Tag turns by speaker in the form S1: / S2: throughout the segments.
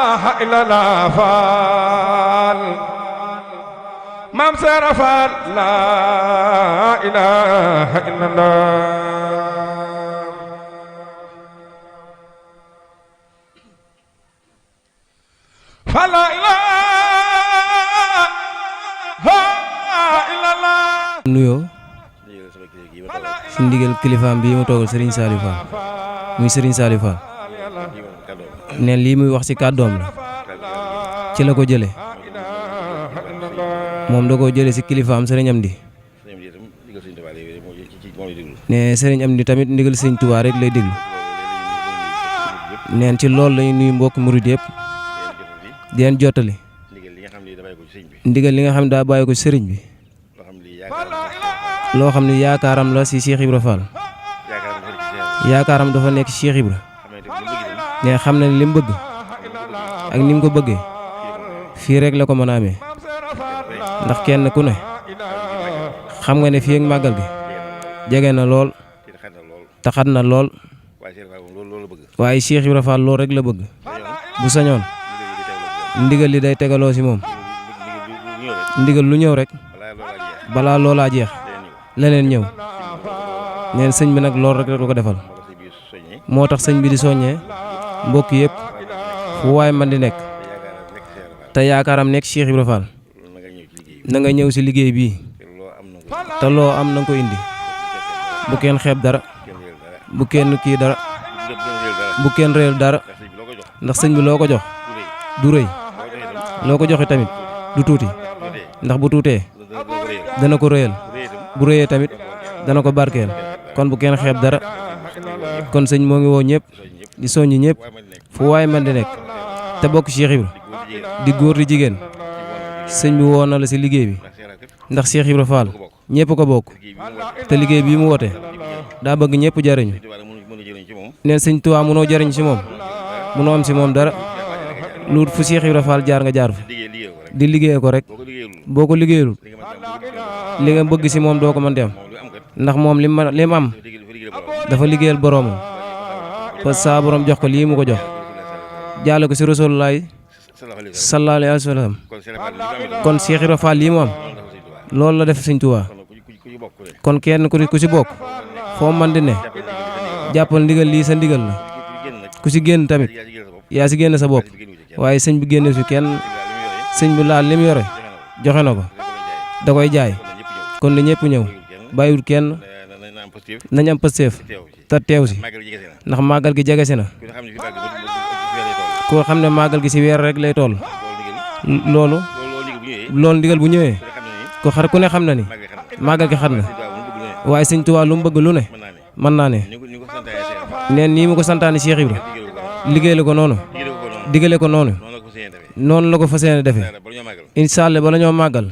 S1: إلا لا فال مام سرفال لا إله إلا الله فلا إله إلا الله
S2: nuyoo si ndigal kilifaam bii mu toogal Serigne Saliou Fall muy Serigne Saliou Fall ne lii muy wax ci kàddoom la ci la ko jële moom da koo jële ci kilifaam Serigne Amdi ne Serigne Amdi tamit ndigal Serigne Touba rek lay déglu neen ci loolu lañu nuyu mbokk murid yëpp di leen jottali ndigal li nga xam ne daa bàyyi ko sëriñ bi loo xam ne yaakaaram la ci Cheikh Ibra Fall yaakaaram dafa nekk Cheikh Ibra ne xam na li mu bëgg ak ni mu ko bëggee fii rek la ko mën a amee ndax kenn ku ne xam nga ne fii ak màggal gi jege na lool te xat na lool waaye Cheikh Ibra Fall lool rek la bëgg bu sañoon ndigal li day tegaloo ci moom ndigal lu ñëw rek balaa loolaa jeex leneen ñëw neen sëñ bi nag lool rek la ko defal moo tax sëñ bi di soññee mbokk yëpp fu waay man di nekk te yaakaaram nekk Cheikh Ibra Fall na nga ñëw ci liggéey bii te loo am na nga ko indi bu kenn xeeb dara bu kenn kii dara bu kenn réel dara ndax sëñ bi loo ko jox du rëy loo ko joxe tamit du tuuti ndax bu tuutee dana ko rëyal bu rëyee tamit dana ko barkeel kon bu kenn xeeb dara kon sëñ moo ngi woo ñëpp di soññi ñëpp fu waay man di nekk te bokk Cheikh Ibra di góor di jigéen sëñ bi woo na la ci liggéey bi ndax Cheikh Ibra Fall ñëpp ko bokk te liggéey bii mu woote daa bëgg ñëpp jariñu neen sëñ Tuubaa mënoo jariñ ci moom mënoo am ci moom dara lu fu Cheikh Ibra Fall jaar nga jaar fa di liggéey ko rek boo ko liggéeyul li nga bëgg ci moom doo ko mën di am ndax moom li mu am dafa liggéeyal boroomam parce que saa borom jox ko lii mu ko jox jaale ko ci Rasulullah sallallahu alayhi wa sallam kon Cheikh Ibra Fall lii mu am loolu la def Sëñ Tuubaa kon kenn ku ci bokk foo man di ne jàppal ndigal lii sa ndigal la ku ci génn tamit yaa ci génn sa bopp waaye sëñ bi génne ci kenn sëñ bi laal li mu yore joxe na ko da koy jaay kon na ñëpp ñëw bàyyiwul kenn nañ am pësteef te teew si ndax màggal gi jege si na koo xam ne màggal gi si weer rek lay toll loolu ndigal bu ñëwee ku ne xam na ni màggal gi xat na waaye Sëñ Tuubaa lu mu bëgg lu ne mën naa ne neen nii mu ko santaane Cheikh Ibra liggéey la ko noonu digale ko noonu la ko fas yéene defee incha allah bala ñoo màggal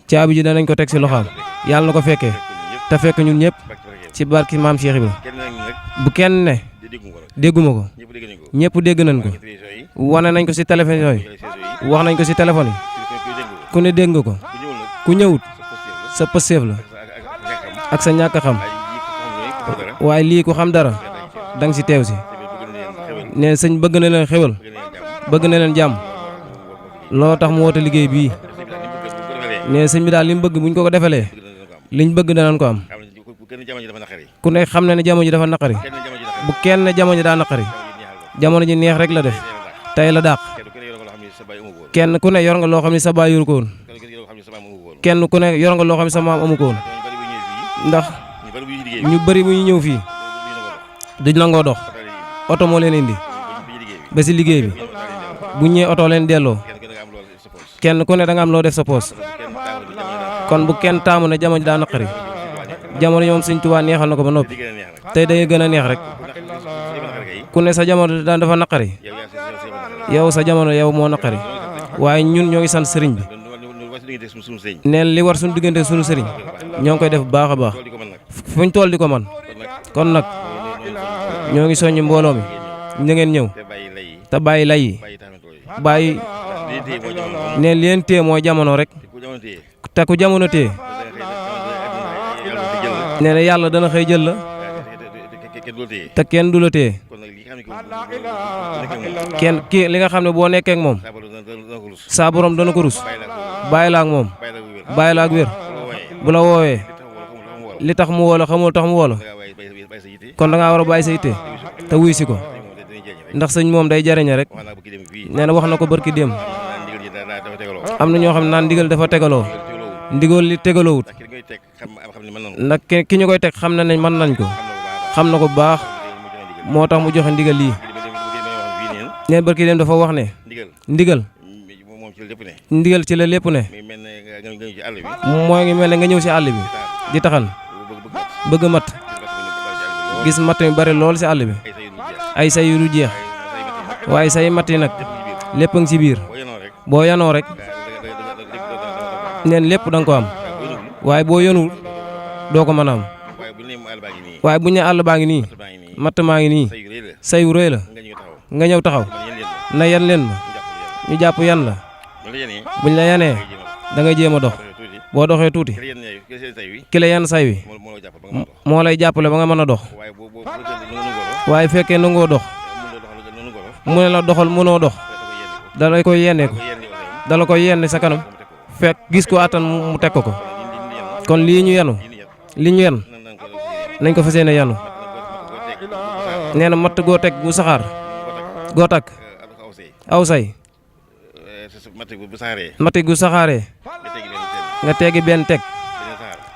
S2: caabi ji danañ ko teg ci loxaam yàlla na ko fekkee te fekk ñun ñëpp ci barki maam Cheikh Ibra bu kenn ne dégguma ko ñëpp dégg nañ ko wane nañ ko ci téléphone yi wax nañ ko ci téléphone yi ku ne dégg nga ko ku ñëwut sa pësteef la ak sa ñàkk xam waaye lii ku xam dara danga ci teew ci ne sëñ bëgg na leen xewal bëgg na leen jàmm loo tax mu woote liggéey bii ne sëñ bi daal li mu bëgg buñ ko defalee liñ bëgg danañ ko am ku ne xam na ne jamono ji dafa naqari bu kenn jamono ji daa naqari jamono ji neex rek la def tey la dàq kenn ku ne yor nga loo xam ne sa baay yoru ko woon kenn ku ne yor nga loo xam ne sa maam amu ko woon ndax ñu bari bu ñu ñëw fii duñ nangoo dox oto moo leen indi ba ci liggéey bi bu ñëwee oto leen delloo kenn ku ne da nga am loo def sa poos kon bu kenn taamu ne jamono ji daa naqari jamono moom Sëñ Tuubaa neexal na ko ba noppi tey day gën a neex rek ku ne sa jamono daan dafa naqari yow sa jamono yow moo naqari waaye ñun ñoo ngi sant sëriñ bi neen li war suñu diggante suñu sëriñ ñoo ngi koy def bu baax a baax fuñ tool di ko man kon nag ñoo ngi soññ mbooloo mi na ngeen ñëw te bàyyi lay yi bàyyi neen leen téye mooy jamono rek te ku jamono téye nee na yàlla dana xëy jël la te kenn du la téye kenn kii li nga xam ne boo nekkee ak moom saa borom dana ko rus bàyyi la ak moom bàyyi la ak wér bu la woowee li tax mu woo la xamul tax mu woo la kon da ngaa war a bàyyi sa yitte te wuy si ko ndax sëñ moom day jariñe rek nee na wax na ko barki démb am na ñoo xam ne naan ndigal dafa tegaloo ndigal li tegaloowut ndax ki ñu koy teg xam na ne mën nañ ko xam na ko bu baax moo tax mu joxe ndigal lii nee barki démb dafa wax ne ndigal ci la lépp ne mooy ngi mel ne nga ñëw si àll bi di taxan bëgg mat gis matt mi bari lool si àll bi ay say yu du jeex waaye say matt yi nag lépp a ngi si biir boo yanoo rek neen lépp da nga ko am waaye boo yanul doo ko mën a am waaye bu ñu àll baa ngi nii matt maa ngi nii say yu rëy la nga ñëw taxaw na yan leen ma ñu jàpp yan la buñ la yanee da nga jéem a dox boo doxee tuuti ki la yan say wi moo lay jàppale ba nga mën a dox waaye fekkee nangoo dox mu ne la doxal mënoo dox dala koy yennee ko dala koy yenn sa kanam fekk gis ko attan mu teg ko kon lii ñu yenu li ñu yen nañ ko fas yéene yenu nee na matt goo teg gu saxaar goo takk aw say matt gu saxaaree nga teggi benn teg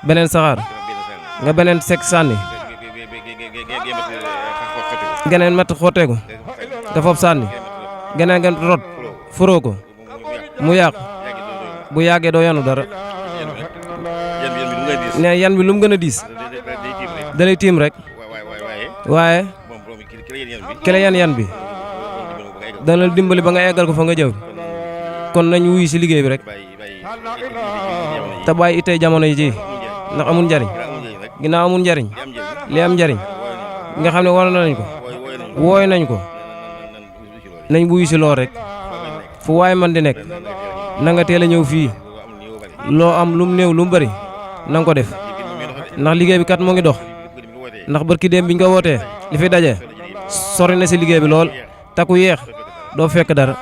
S2: beneen saxaar nga beneen seg sànni geneen matt xotteeku nga foofu sànni geneen nga rot furoo ko mu yàqu bu yàggee doo yanu dara nee yan bi lu mu gën a diis dalay tiim rek waaye ki la yan bi dana la dimbali ba nga eggal ko fa nga jëw kon nañ wuyu si liggéey bi rek te bàyyi itey jamono yi ci ndax amul njariñ ginnaaw amul njariñ li am njariñ nga xam ne war nañ ko wooy nañ ko nañ wuyu si lool rek fu waay man di nekk na nga teel a ñëw fii loo am lum néew lu mu bëri na nga ko def ndax liggéey bi kat moo ngi dox ndax barki démb biñ ko wootee li fi daje sori na si liggéey bi lool takku yeex doo fekk dara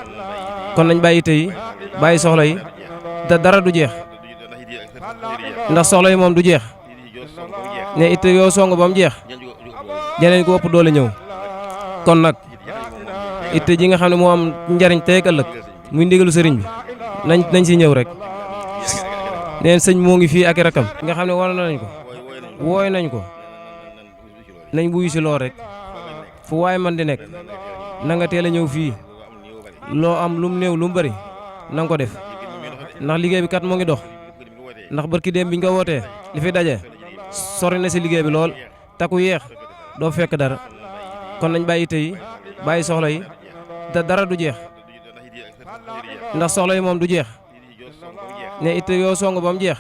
S2: kon nañ bàyyi tey bàyyi soxla yi te dara du jeex ndax soxla yi moom du jeex ne it yoo song ba mu jeex jeneen ko ëpp doole ñëw kon nag it ji nga xam ne moo am njariñ tey ak ëllëg muy ndigalu sëriñ bi nañ si ñëw rek neen sëñ moo ngi fii ak rakam nga xam ne war nañ ko wooy nañ ko nañ buyu si lool rek fu waay man di nekk na nga teel a ñëw fii loo am lum néew lu mu bëri na nga ko def ndax liggéey bi kat moo ngi dox ndax barki démb biñ ko wootee li fi daje sori na si liggéey bi lool takku yeex doo fekk dara kon nañ bàyyi tey bàyyi soxla yi te dara du jeex ndax soxla yi moom du jeex ne it yoo song ba mu jeex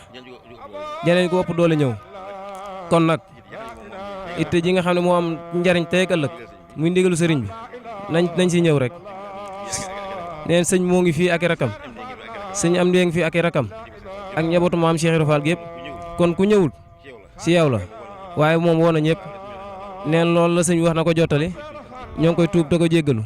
S2: jeneen ko ëpp doole ñëw kon nag it ji nga xam ne moo am njariñ tey ak ëllëg muy ndigalu sëriñ bi nañ si ñëw rek neen sëñ moo ngi fii ak i rakam sëñ am ndéeng fii ak i rakam ak njabootu maam Cheikh Ibra Fall gépp kon ku ñëwul si yow la waaye moom woo na ñëpp neen loolu la sëñ wax na ko jottali ñoo ngi koy tuub te ko jéggalu